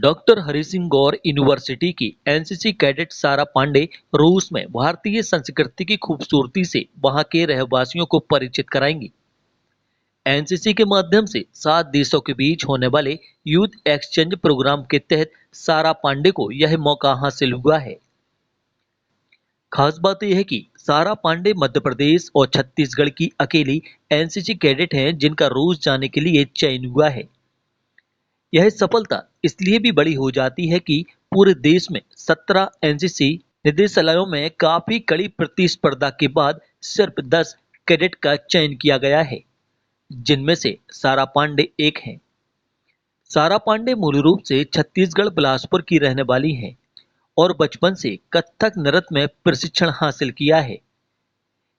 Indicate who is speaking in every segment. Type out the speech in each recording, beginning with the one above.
Speaker 1: Doctor Hari Singh गौर university की NCC cadet सारा पांडे रूस में भारतीय संस्कृति की खूबसूरती से वहां के रहवासियों को परिचित कराएंगी। एनसीसी के माध्यम से 7 देशों के बीच होने वाले यूथ एक्सचेंज प्रोग्राम के तहत सारा पांडे को यह मौका हासिल हुआ है। खास बात यह है कि सारा पांडे मध्य प्रदेश और छत्तीसगढ़ की अकेली एनसीसी कैडेट हैं जिनका रूस जाने के लिए चयन हुआ है। यह सफलता इसलिए भी बड़ी हो जाती है कि पूरे देश में 17 एनसीसी निदेशालयों में काफी कड़ी प्रतिस्पर्धा के बाद सिर्फ 10 कैडेट का चयन किया गया है, जिनमें से सारा पांडे एक हैं। सारा पांडे मूल रूप से छत्तीसगढ़ बिलासपुर की रहने वाली हैं और बचपन से कथक नृत्य में प्रशिक्षण हासिल किया है।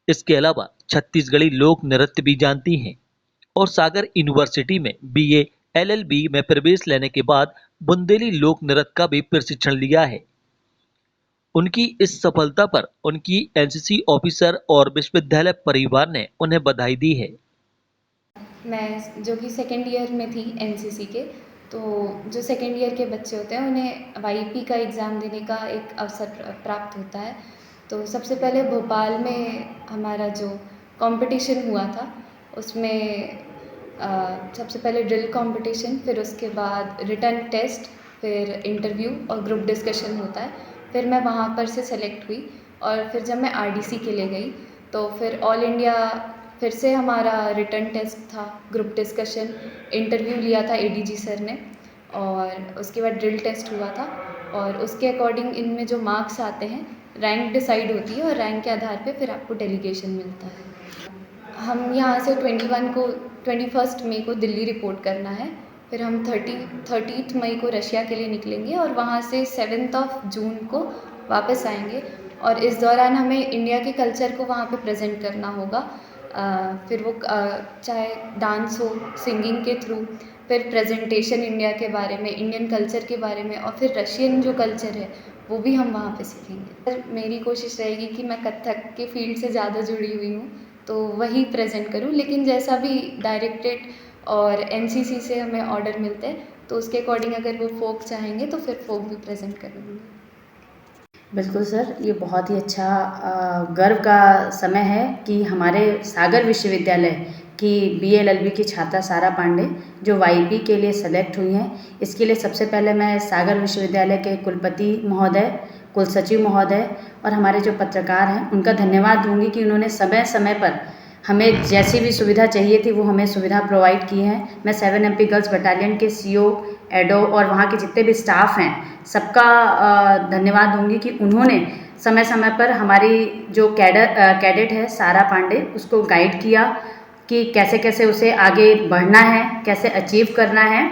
Speaker 1: इसके अलावा छत्तीसगढ़ी लोक नृत्य भी जानती हैं और सागर यूनिवर्सिटी में बीए एलएलबी में प्रवेश लेने के बाद बुंदेली लोक नृत्य का भी प्रशिक्षण लिया है। उनकी इस सफलता पर उनकी एनसीसी ऑफिसर और विश्वविद्यालय परिवार ने उन्हें बधाई दी है।
Speaker 2: मैं जो कि सेकेंड ईयर में थी एनसीसी के, तो जो सेकेंड ईयर के बच्चे होते हैं उन्हें वाईपी का एग्ज़ाम देने का एक अवसर प्राप्त होता है। तो सबसे पहले भोपाल में हमारा जो कंपटीशन हुआ था उसमें सबसे पहले ड्रिल कंपटीशन, फिर उसके बाद रिटन टेस्ट, फिर इंटरव्यू और ग्रुप डिस्कशन होता है। फिर मैं वहाँ पर से सेलेक्ट हुई और फिर जब मैं आरडीसी के लिए गई तो फिर ऑल इंडिया फिर से हमारा रिटन टेस्ट था, ग्रुप डिस्कशन, इंटरव्यू लिया था एडीजी सर ने और उसके बाद ड्रिल टेस्ट हुआ था और उसके अकॉर्डिंग इनमें जो मार्क्स आते हैं रैंक डिसाइड होती है और रैंक के आधार पे फिर आपको डेलीगेशन मिलता है। हम यहाँ से 21 मई को दिल्ली रिपोर्ट करना है, फिर हम 30 मई को रशिया के लिए निकलेंगे और वहाँ से 7 जून को वापस आएंगे और इस दौरान हमें इंडिया के कल्चर को वहाँ पे प्रेजेंट करना होगा। फिर वो चाहे डांस हो, सिंगिंग के थ्रू, फिर प्रेजेंटेशन इंडिया के बारे में, इंडियन कल्चर के बारे में और फिर रशियन जो कल्चर है वो भी हम वहाँ पे सीखेंगे। मेरी कोशिश रहेगी कि मैं कथक के फील्ड से ज़्यादा जुड़ी हुई हूँ तो वही प्रेजेंट करूँ, लेकिन जैसा भी डायरेक्टेड और एनसीसी से हमें ऑर्डर मिलते हैं तो उसके अकॉर्डिंग अगर वो फोक चाहेंगे तो फिर फोक भी प्रेजेंट करेंगे।
Speaker 3: बिल्कुल सर, ये बहुत ही अच्छा गर्व का समय है कि हमारे सागर विश्वविद्यालय की बीएलएलबी की छात्रा सारा पांडे जो वाईपी के लिए सेलेक्ट हुई हैं। इसके लिए सबसे पहले मैं सागर विश्वविद्यालय के कुलपति महोदय, कुल सचिव महोदय और हमारे जो पत्रकार हैं उनका धन्यवाद दूंगी कि उन्होंने समय समय पर हमें जैसी भी सुविधा चाहिए थी वो हमें सुविधा प्रोवाइड की है। मैं 7 MP गर्ल्स बटालियन के सीओ, एडो और वहाँ के जितने भी स्टाफ हैं सबका धन्यवाद दूंगी कि उन्होंने समय समय पर हमारी जो कैडेट है सारा पांडे उसको गाइड किया कि कैसे कैसे उसे आगे बढ़ना है, कैसे अचीव करना है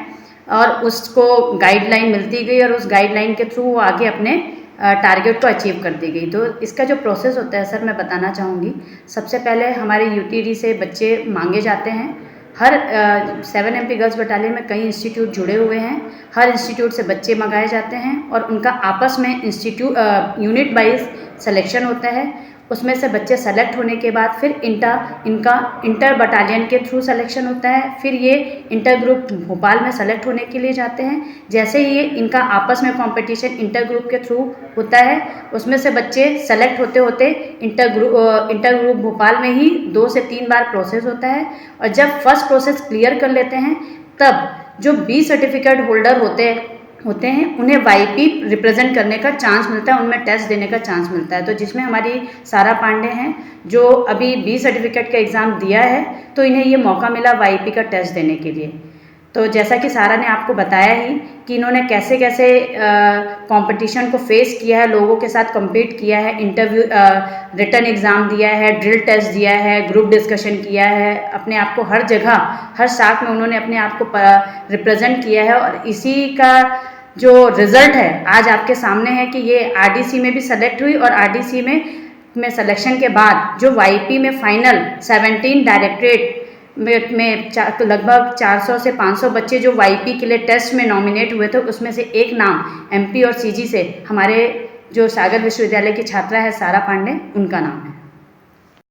Speaker 3: और उसको गाइडलाइन मिलती गई और उस गाइडलाइन के थ्रू वो आगे अपने टारगेट को अचीव कर दी गई। तो इसका जो प्रोसेस होता है सर मैं बताना चाहूँगी। सबसे पहले हमारे यूटीडी से बच्चे मांगे जाते हैं। हर 7 MP गर्ल्स बटालियन में कई इंस्टीट्यूट जुड़े हुए हैं। हर इंस्टीट्यूट से बच्चे मंगाए जाते हैं और उनका आपस में यूनिट वाइज सिलेक्शन होता है। उसमें से बच्चे सेलेक्ट होने के बाद फिर इनका इंटर बटालियन के थ्रू सिलेक्शन होता है। फिर ये इंटर ग्रुप भोपाल में सेलेक्ट होने के लिए जाते हैं। जैसे ही ये इनका आपस में कंपटीशन इंटर ग्रुप के थ्रू होता है उसमें से बच्चे सेलेक्ट होते होते इंटर ग्रुप भोपाल में ही 2 से 3 बार प्रोसेस होता है और जब फर्स्ट प्रोसेस क्लियर कर लेते हैं तब जो बी सर्टिफिकेट होल्डर होते हैं उन्हें वाईपी रिप्रेजेंट करने का चांस मिलता है, उनमें टेस्ट देने का चांस मिलता है। तो जिसमें हमारी सारा पांडे हैं जो अभी बी सर्टिफिकेट का एग्ज़ाम दिया है तो इन्हें ये मौका मिला वाईपी का टेस्ट देने के लिए। तो जैसा कि सारा ने आपको बताया ही कि इन्होंने कैसे कैसे कंपटीशन को फेस किया है, लोगों के साथ compete किया है, इंटरव्यू रिटन एग्ज़ाम दिया है, ड्रिल टेस्ट दिया है, ग्रुप डिस्कशन किया है, अपने आप को हर जगह हर शाख में उन्होंने अपने आप को रिप्रेजेंट किया है और इसी का जो रिज़ल्ट है आज आपके सामने है कि ये आरडीसी में भी सेलेक्ट हुई और आरडीसी में सिलेक्शन के बाद जो वाईपी में फाइनल 17 डायरेक्टरेट में लगभग 400 से 500 बच्चे जो वाईपी के लिए टेस्ट में नॉमिनेट हुए थे उसमें से एक नाम एमपी और सीजी से हमारे जो सागर विश्वविद्यालय की छात्रा है सारा पांडे, उनका नाम है।